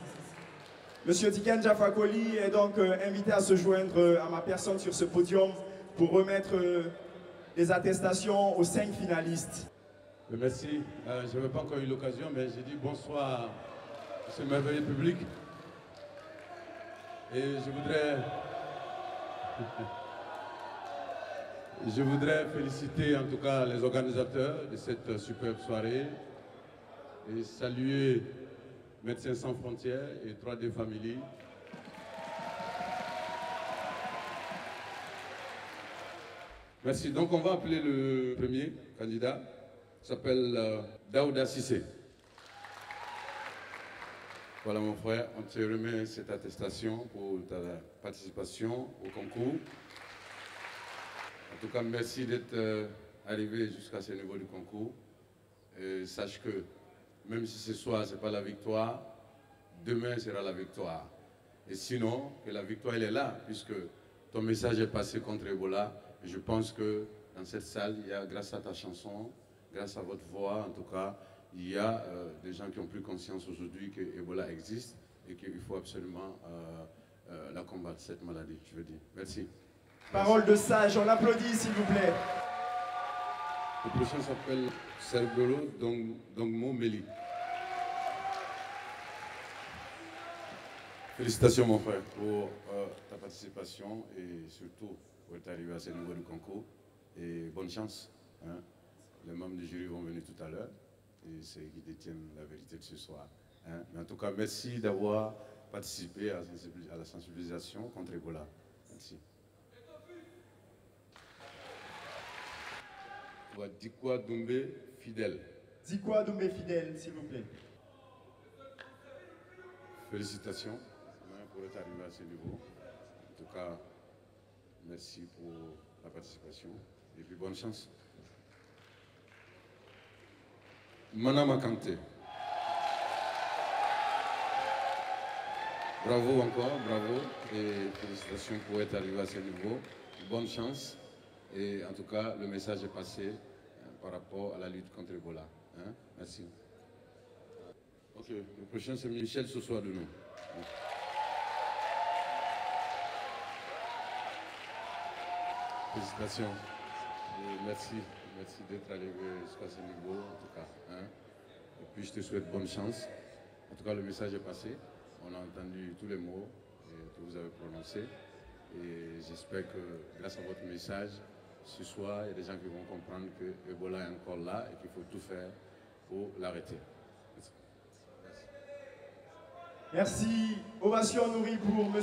M. Tiken Jah Fakoly est donc invité à se joindre à ma personne sur ce podium pour remettre les attestations aux 5 finalistes. Merci. Je n'avais pas encore eu l'occasion, mais j'ai dit bonsoir à ce merveilleux public. Et je voudrais féliciter en tout cas les organisateurs de cette superbe soirée et saluer Médecins sans frontières et 3D Family. Merci. Donc on va appeler le premier candidat. Il s'appelle Daouda Cissé. Voilà mon frère, on te remet cette attestation pour ta participation au concours. En tout cas, merci d'être arrivé jusqu'à ce niveau du concours. Et sache que même si ce soir, ce n'est pas la victoire, demain sera la victoire. Et sinon, que la victoire, elle est là, puisque ton message est passé contre Ebola. Et je pense que dans cette salle, il y a, grâce à ta chanson, grâce à votre voix, en tout cas, il y a des gens qui ont pris conscience aujourd'hui que Ebola existe et qu'il faut absolument la combattre, cette maladie, je veux dire. Merci. Parole de sage, on applaudit s'il vous plaît. Le prochain s'appelle Serbolo Dongmo Meli. Félicitations mon frère pour ta participation et surtout pour être arrivé à ce niveau du concours. Et bonne chance. Hein. Les membres du jury vont venir tout à l'heure et c'est eux qui détiennent la vérité de ce soir. Hein. Mais en tout cas, merci d'avoir participé à la sensibilisation contre Ebola. Merci. Dikwa Doumbé fidèle. Dikwa Doumbé fidèle, s'il vous plaît. Félicitations pour être arrivé à ce niveau. En tout cas, merci pour la participation et puis bonne chance. Manama Kanté. Bravo encore, bravo et félicitations pour être arrivé à ce niveau. Bonne chance et en tout cas, le message est passé par rapport à la lutte contre Ebola. Hein? Merci. Ok, le prochain c'est Michel Sossoadouno. Félicitations et merci d'être arrivé jusqu'à ce niveau en tout cas. Hein? Et puis je te souhaite bonne chance. En tout cas le message est passé, on a entendu tous les mots que vous avez prononcés et j'espère que grâce à votre message, ce soir il y a des gens qui vont comprendre que Ebola est encore là et qu'il faut tout faire pour l'arrêter. Merci. Ovation nourrie pour M.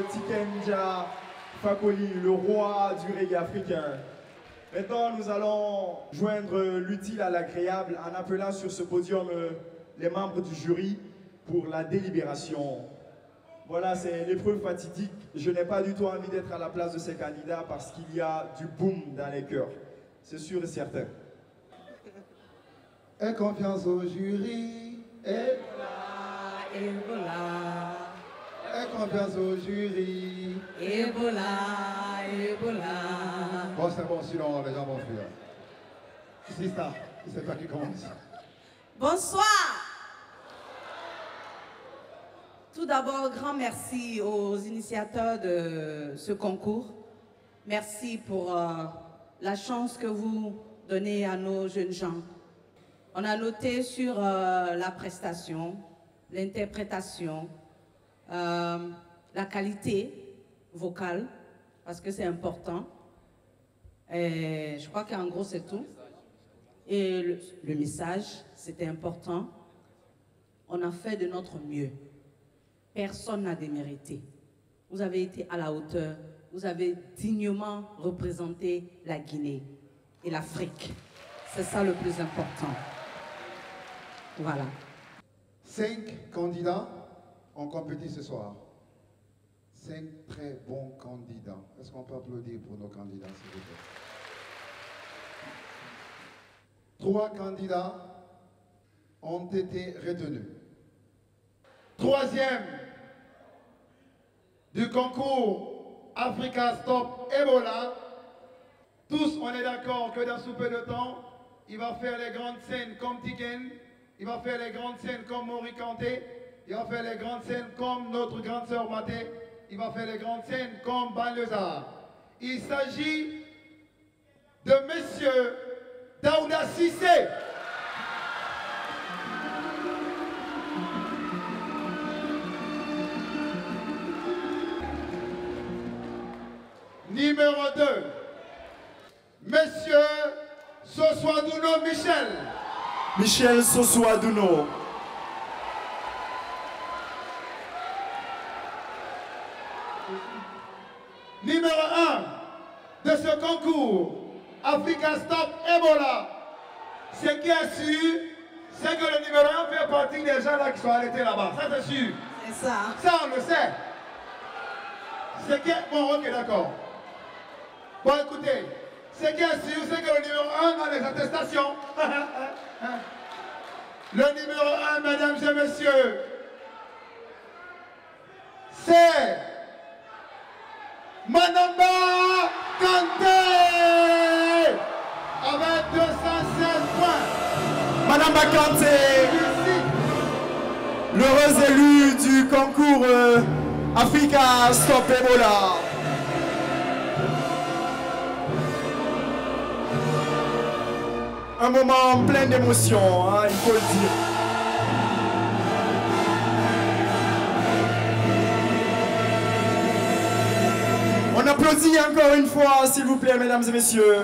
Tikenja Fakoli, le roi du reggae africain. Maintenant, nous allons joindre l'utile à l'agréable en appelant sur ce podium les membres du jury pour la délibération. Voilà, c'est l'épreuve fatidique. Je n'ai pas du tout envie d'être à la place de ces candidats parce qu'il y a du boom dans les cœurs. C'est sûr et certain. Aie confiance au jury. Ebola. Aie confiance au jury. Ebola. Bon, c'est bon, sinon les gens vont fuir. Sista, c'est toi qui commence. Bonsoir. Tout d'abord, grand merci aux initiateurs de ce concours. Merci pour la chance que vous donnez à nos jeunes gens. On a noté sur la prestation, l'interprétation, la qualité vocale, parce que c'est important. Et je crois qu'en gros, c'est tout. Et le message, c'était important. On a fait de notre mieux. Personne n'a démérité. Vous avez été à la hauteur. Vous avez dignement représenté la Guinée et l'Afrique. C'est ça le plus important. Voilà. 5 candidats ont compétit ce soir. 5 très bons candidats. Est-ce qu'on peut applaudir pour nos candidats, s'il vous plaît? 3 candidats ont été retenus. 3e du concours Africa Stop Ebola. Tous, on est d'accord que dans sous peu de temps, il va faire les grandes scènes comme Tiken, il va faire les grandes scènes comme Mori Kanté, il va faire les grandes scènes comme notre grande sœur Maté, il va faire les grandes scènes comme Banlieusard. Il s'agit de Monsieur Daouda Cissé. Numéro 2, Monsieur Sossoadouno Michel. Michel Sossoadouno. Numéro 1 de ce concours Africa Stop Ebola. Ce qui est sûr, c'est que le numéro 1 fait partie des gens là qui sont arrêtés là-bas. Ça c'est sûr. C'est ça. Ça on le sait. Ce qui est... Bon, ok, d'accord. Bon, écoutez, ce qui est sûr, c'est que le numéro 1 a les attestations. Le numéro 1, mesdames et messieurs, c'est Manamba Kanté avec 216 points. Manamba Kanté, l'heureuse élue du concours Africa Stop Ebola. Un moment plein d'émotion, hein, il faut le dire. On applaudit encore une fois, s'il vous plaît, mesdames et messieurs.